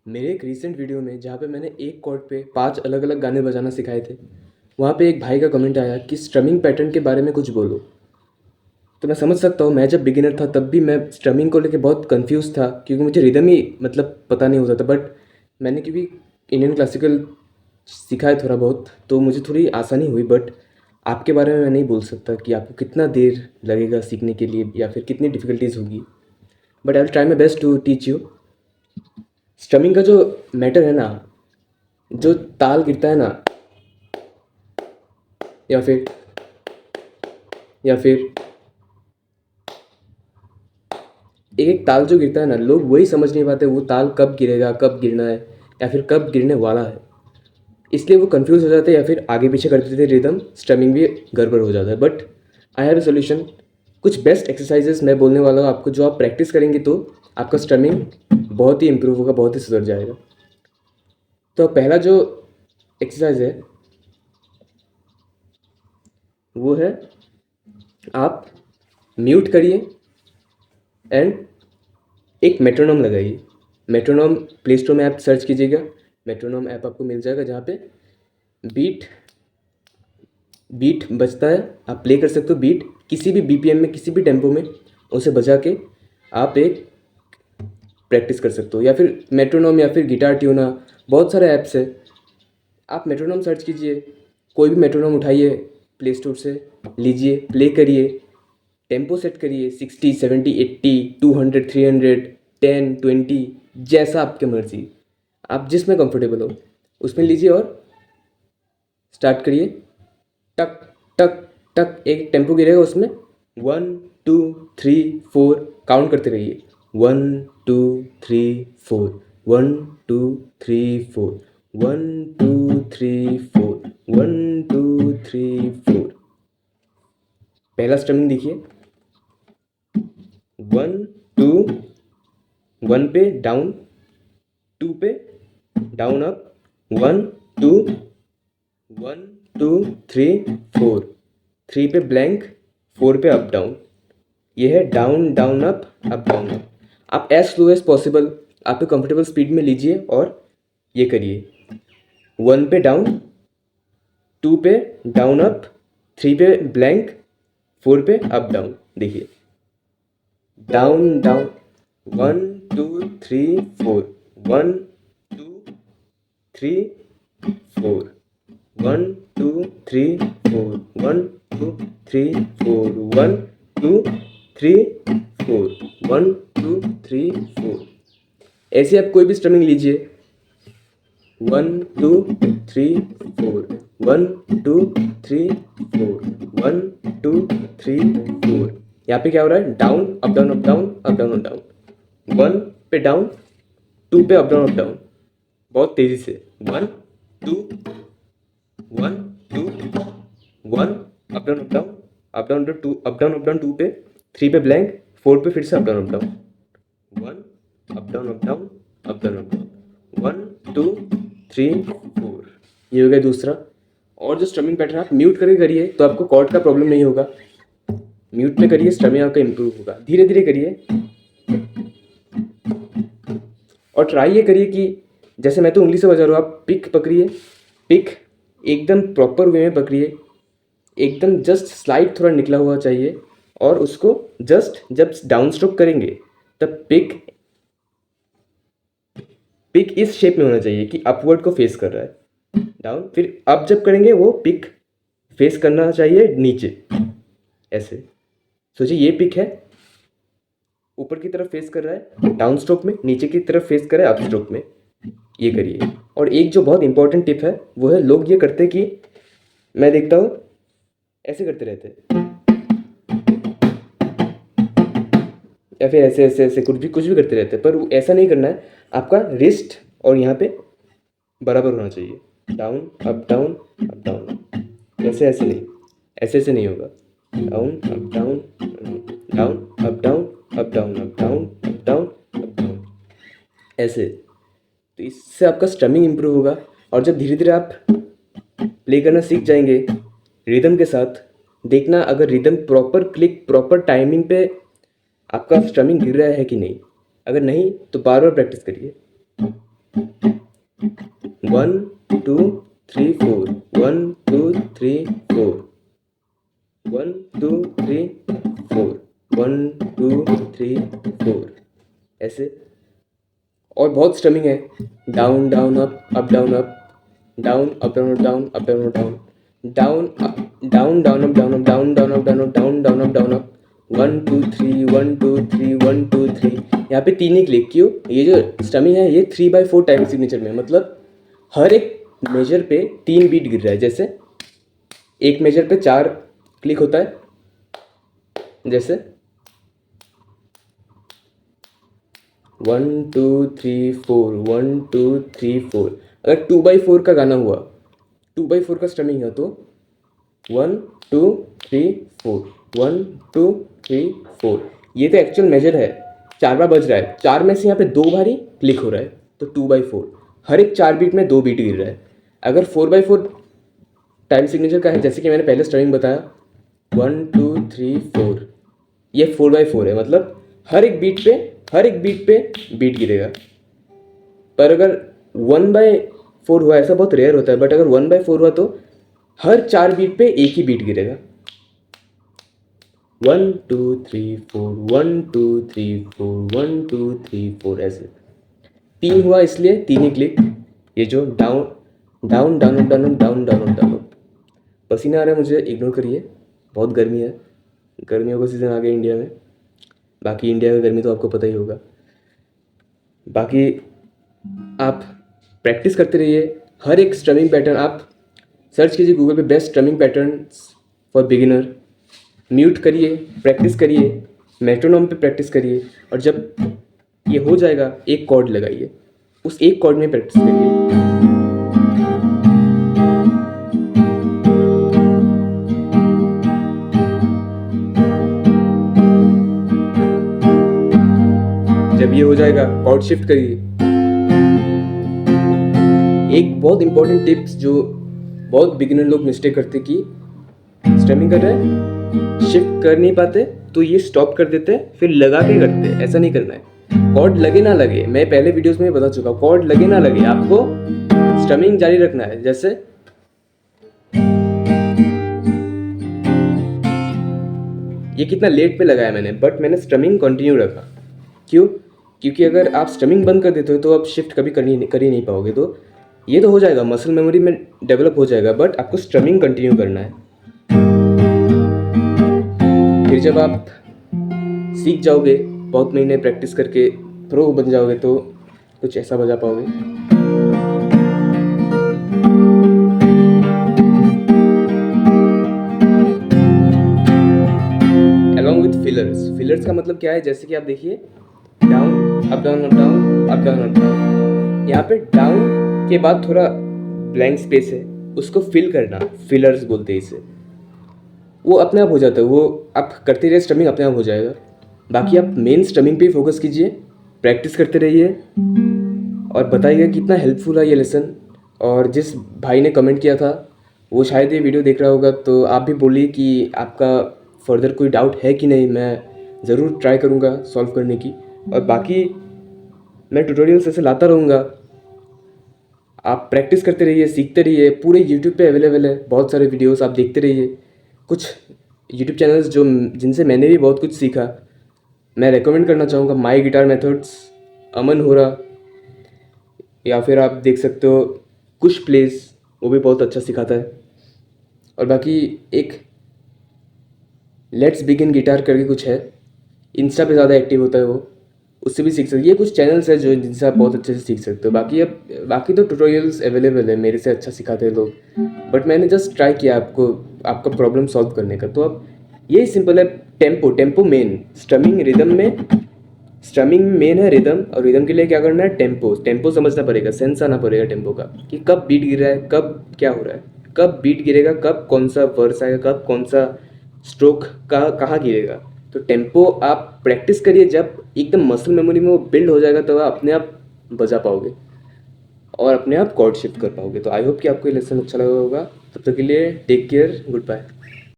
मेरे एक recent video में जहाँ पे मैंने एक कॉर्ड पे 5 अलग-अलग गाने बजाना सिखाए थे, वहाँ पे एक भाई का कमेंट आया कि स्ट्रमिंग पैटर्न के बारे में कुछ बोलो। तो मैं समझ सकता हूँ, मैं जब बिगिनर था तब भी मैं स्ट्रमिंग को लेके बहुत कन्फ्यूज़ था क्योंकि मुझे रिदम ही पता नहीं होता था। बट मैंने क्योंकि इंडियन क्लासिकल सीखा है थोड़ा बहुत, तो मुझे थोड़ी आसानी हुई। बट आपके बारे में मैं नहीं बोल सकता कि आपको कितना देर लगेगा सीखने के लिए या फिर कितनी डिफ़िकल्टीज़ होगी। But I will try my best to teach you. Strumming का जो मैटर है ना, जो ताल गिरता है ना, या फिर या फिर एक एक ताल जो गिरता है ना, लोग वही समझ नहीं पाते वो ताल कब गिरेगा, कब गिरना है या फिर कब गिरने वाला है। इसलिए वो कंफ्यूज हो जाते हैं या फिर आगे पीछे कर देते थे रिदम, स्ट्रमिंग भी गड़बड़ हो जाता है। But I have a solution. कुछ बेस्ट एक्सरसाइजेस मैं बोलने वाला हूँ आपको, जो आप प्रैक्टिस करेंगे तो आपका स्ट्रमिंग बहुत ही इम्प्रूव होगा, बहुत ही सुधर जाएगा। तो पहला जो एक्सरसाइज है वो है, आप म्यूट करिए एंड एक मेट्रोनोम लगाइए। मेट्रोनोम प्ले स्टोर में आप सर्च कीजिएगा, मेट्रोनोम ऐप आपको मिल जाएगा जहाँ पे बीट बीट बजता है। आप प्ले कर सकते हो बीट किसी भी बीपीएम में, किसी भी टेम्पो में, उसे बजा के आप एक प्रैक्टिस कर सकते हो। या फिर मेट्रोनोम या फिर गिटार ट्यूना, बहुत सारे ऐप्स है। आप मेट्रोनोम सर्च कीजिए, कोई भी मेट्रोनोम उठाइए, प्ले स्टोर से लीजिए, प्ले करिए, टेम्पो सेट करिए 60, 70, 80, 200, 300, 10, 20, जैसा आपकी मर्जी, आप जिसमें कंफर्टेबल हो उसमें लीजिए और स्टार्ट करिए। टक टक टक एक टेम्पो गिरेगा उसमें, 1 2 3 4 काउंट करते रहिए। 1 2 3 4, 1 2 3 4, 1 2 3 4, 1 2 3 4। पहला स्ट्रमिंग देखिए, 1 2, 1 पे डाउन, 2 पे डाउन अप, 1 2, 1 2 3 4, 3 पे ब्लैंक, 4 पे अप डाउन। ये है down down up down up. आप एज स्लो एज पॉसिबल आपके कंफर्टेबल स्पीड में लीजिए और ये करिए। 1 पे डाउन, 2 पे डाउन अप, 3 पे ब्लैंक, 4 पे अप डाउन। देखिए, डाउन डाउन, 1 2 3 4, 1 2 3 4, 1 2 3 4, 1 2 3 4, 1 2 3 4, 1 2 3 4। ऐसे आप कोई भी स्ट्रमिंग लीजिए, 1 2 3 4, 1 2 3 4, 1 2 3 4। यहाँ पे क्या हो रहा है, down up down up down up down up down. 1 पे डाउन, 2 पे अप डाउन अप डाउन, बहुत तेजी से। 1 2 1 2 1, up down up down up down 2, up down up down 2 पे, 3 पे ब्लैंक, 4 पे फिर से up down up down. 1 up down up down up down up down, 1 2 3 4। ये हो गया दूसरा। और जो स्ट्रमिंग पैटर्न आप म्यूट करके करिए तो आपको कॉर्ड का प्रॉब्लम नहीं होगा। म्यूट में करिए, स्ट्रमिंग आपका इम्प्रूव होगा। धीरे धीरे करिए और ट्राई ये करिए कि जैसे मैं तो उंगली से बजा रहा हूँ, आप पिक पकड़िए, पिक एकदम प्रॉपर वे में पकड़िए, एकदम जस्ट स्लाइड थोड़ा निकला हुआ चाहिए। और उसको जस्ट जब डाउन स्ट्रोक करेंगे तब पिक पिक इस शेप में होना चाहिए कि अपवर्ड को फेस कर रहा है, डाउन। फिर अप जब करेंगे वो पिक फेस करना चाहिए नीचे, ऐसे। सोचिए ये पिक है, ऊपर की तरफ फेस कर रहा है डाउन स्ट्रोक में, नीचे की तरफ फेस कर रहा है अप स्ट्रोक में। ये करिए। और एक जो बहुत इंपॉर्टेंट टिप है वो है, लोग ये करते कि मैं देखता हूँ ऐसे करते रहते हैं, या फिर ऐसे ऐसे ऐसे कुछ भी करते रहते हैं, पर वो ऐसा नहीं करना है। आपका रिस्ट और यहाँ पे बराबर होना चाहिए, down up down up down. ऐसे ऐसे नहीं, ऐसे ऐसे नहीं होगा। Down up down, down up down up down up down up down up down, ऐसे। तो इससे आपका स्ट्रमिंग इम्प्रूव होगा। और जब धीरे धीरे आप प्ले करना सीख जाएंगे रिदम के साथ, देखना अगर rhythm proper click, proper timing पे आपका स्ट्रमिंग गिर रहा है कि नहीं। अगर नहीं तो बार बार प्रैक्टिस करिए। 1 2 3 4, 1 2 3 4, 1 2 3 4, 1 2 3 4, ऐसे। और बहुत स्ट्रमिंग है, down down up down up, down up down up down up down up down, down down up down up, down down up down up, down down up down up, 1 2 3 1 2 3 1 2 3। यहाँ पे 3 ही click क्यों? ये जो strumming है ये 3/4 time signature में, मतलब हर एक मेजर पे 3 बीट गिर रहा है। जैसे एक मेजर पे 4 क्लिक होता है, जैसे 1 2 3 4 1 2 3 4। अगर 2/4 का गाना हुआ, 2/4 का स्ट्रमिंग है तो 1 2 3 4, 1 2 3 4। ये तो एक्चुअल मेजर है, 4 बार बज रहा है, 4 में से यहाँ पे 2 बार ही क्लिक हो रहा है, तो 2/4। हर एक 4 बीट में 2 बीट गिर रहा है। अगर 4/4 टाइम सिग्नेचर का है, जैसे कि मैंने पहले स्ट्रमिंग बताया 1 2 3 4, ये 4/4 है, मतलब हर एक बीट पे बीट गिरेगा। पर अगर 1/4 हुआ, ऐसा बहुत रेयर होता है, बट अगर 1/4 हुआ तो हर 4 बीट पे एक ही बीट गिरेगा। 1 2 3 4 1 2 3 4 1 2 3 4, ऐसे। 3 हुआ इसलिए 3 ही क्लिक। ये जो down down down up down up, down down up down up. पसीना आ रहा है मुझे, इग्नोर करिए, बहुत गर्मी है, गर्मियों का सीज़न आ गया इंडिया में। बाकी इंडिया का गर्मी तो आपको पता ही होगा। बाकी आप प्रैक्टिस करते रहिए, हर एक स्ट्रमिंग पैटर्न आप सर्च कीजिए गूगल पे, best strumming patterns for beginner. Mute करिए, प्रैक्टिस करिए, मेट्रोनोम पे प्रैक्टिस करिए, और जब ये हो जाएगा एक कॉर्ड लगाइए, उस एक कॉर्ड में प्रैक्टिस करिए। जब ये हो जाएगा कॉर्ड शिफ्ट करिए। एक बहुत इंपॉर्टेंट टिप्स जो बहुत बिगिनर लोग मिस्टेक करते कि स्ट्रमिंग कर रहे हैं, शिफ्ट कर नहीं पाते तो ये स्टॉप कर देते, फिर लगा के करते। ऐसा नहीं करना है। कॉर्ड लगे ना लगे, मैं पहले वीडियोस में बता चुका हूँ, कॉर्ड लगे ना लगे आपको स्ट्रमिंग जारी रखना है। जैसे ये कितना लेट पे लगाया मैंने, बट मैंने स्ट्रमिंग कंटिन्यू रखा। क्यों? क्योंकि अगर आप स्ट्रमिंग बंद कर देते हो तो आप शिफ्ट कभी कर ही नहीं पाओगे। तो ये तो हो जाएगा, मसल मेमोरी में डेवलप हो जाएगा, बट आपको स्ट्रमिंग कंटिन्यू करना है। फिर जब आप सीख जाओगे, बहुत महीने प्रैक्टिस करके प्रो बन जाओगे, तो कुछ ऐसा बजा पाओगे। Along with fillers. फिलर्स का मतलब क्या है? जैसे कि आप देखिए, down up down up down up down up down, यहाँ पे डाउन के बाद थोड़ा ब्लैंक स्पेस है, उसको फिल करना, फिलर्स बोलते हैं इसे। वो अपने आप हो जाता है, वो आप करते रहिए, स्ट्रमिंग अपने आप हो जाएगा। बाकी आप मेन स्ट्रमिंग पे फोकस कीजिए, प्रैक्टिस करते रहिए, और बताइए कितना हेल्पफुल है ये लेसन। और जिस भाई ने कमेंट किया था वो शायद ये वीडियो देख रहा होगा, तो आप भी बोलिए कि आपका फर्दर कोई डाउट है कि नहीं, मैं ज़रूर ट्राई करूँगा सॉल्व करने की। और बाकी मैं ट्यूटोरियल्स ऐसे लाता रहूँगा, आप प्रैक्टिस करते रहिए, सीखते रहिए। पूरे यूट्यूब पे अवेलेबल है बहुत सारे वीडियोस, आप देखते रहिए। कुछ यूट्यूब चैनल्स जो जिनसे मैंने भी बहुत कुछ सीखा, मैं रेकमेंड करना चाहूँगा माई गिटार मेथड्स, अमन होरा, या फिर आप देख सकते हो कुश प्लेस, वो भी बहुत अच्छा सिखाता है। और बाकी एक लेट्स बिगिन गिटार करके कुछ है, इंस्टा पे ज़्यादा एक्टिव होता है वो, उससे भी सीख सकते। ये कुछ चैनल्स है जो जिनसे आप बहुत अच्छे से सीख सकते हो। बाकी तो ट्यूटोरियल्स अवेलेबल है, मेरे से अच्छा सिखाते हैं लोग, बट मैंने जस्ट ट्राई किया आपका प्रॉब्लम सॉल्व करने का। तो अब यही सिंपल है, टेम्पो मेन, स्ट्रमिंग मेन है रिदम, और रिदम के लिए क्या करना है? टेम्पो समझना पड़ेगा, सेंस आना पड़ेगा टेम्पो का, कि कब बीट गिर रहा है, कब क्या हो रहा है, कब बीट गिरेगा, कब कौन सा वर्स आएगा, कब कौन सा स्ट्रोक का कहाँ गिरेगा। तो टेम्पो आप प्रैक्टिस करिए, जब एकदम मसल मेमोरी में वो बिल्ड हो जाएगा, तो आप अपने आप बजा पाओगे और अपने आप कॉर्ड शिफ्ट कर पाओगे। तो आई होप कि आपको ये लेसन अच्छा लगा होगा। तब तक के लिए टेक केयर, गुड बाय।